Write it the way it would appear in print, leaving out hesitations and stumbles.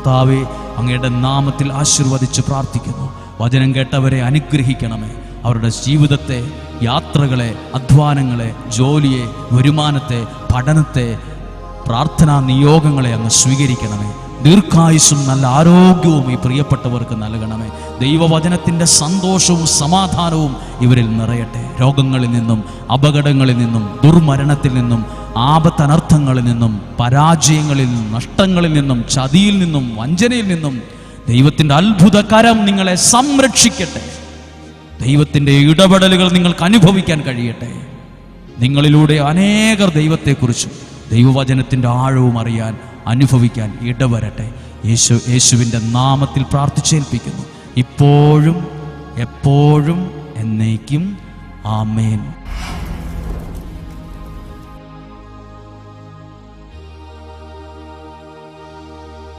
കർത്താവേ, അങ്ങയുടെ നാമത്തിൽ ആശീർവദിച്ച് പ്രാർത്ഥിക്കുന്നു. വചനം കേട്ടവരെ അനുഗ്രഹിക്കണമേ. അവരുടെ ജീവിതത്തെ, യാത്രകളെ, അധ്വാനങ്ങളെ, ജോലിയെ, വരുമാനത്തെ, പഠനത്തെ, പ്രാർത്ഥനാ നിയോഗങ്ങളെ അങ്ങ് സ്വീകരിക്കണമേ. ദീർഘായുസ്സും നല്ല ആരോഗ്യവും ഈ പ്രിയപ്പെട്ടവർക്ക് നൽകണമേ. ദൈവവചനത്തിൻ്റെ സന്തോഷവും സമാധാനവും ഇവരിൽ നിറയട്ടെ. രോഗങ്ങളിൽ നിന്നും, അപകടങ്ങളിൽ നിന്നും, ദുർമരണത്തിൽ നിന്നും, ആപത്തനർത്ഥങ്ങളിൽ നിന്നും, പരാജയങ്ങളിൽ നിന്നും, നഷ്ടങ്ങളിൽ നിന്നും, ചതിയിൽ നിന്നും, വഞ്ചനയിൽ നിന്നും ദൈവത്തിൻ്റെ അത്ഭുത കരം നിങ്ങളെ സംരക്ഷിക്കട്ടെ. ദൈവത്തിൻ്റെ ഇടപെടലുകൾ നിങ്ങൾക്ക് അനുഭവിക്കാൻ കഴിയട്ടെ. നിങ്ങളിലൂടെ അനേകർ ദൈവത്തെക്കുറിച്ചും ദൈവവചനത്തിൻ്റെ ആഴവും അറിയാൻ, അനുഭവിക്കാൻ ഇടവരട്ടെ. യേശുവിൻ്റെ നാമത്തിൽ പ്രാർത്ഥിച്ചേൽപ്പിക്കുന്നു, ഇപ്പോഴും എപ്പോഴും എന്നേക്കും. ആമേൻ.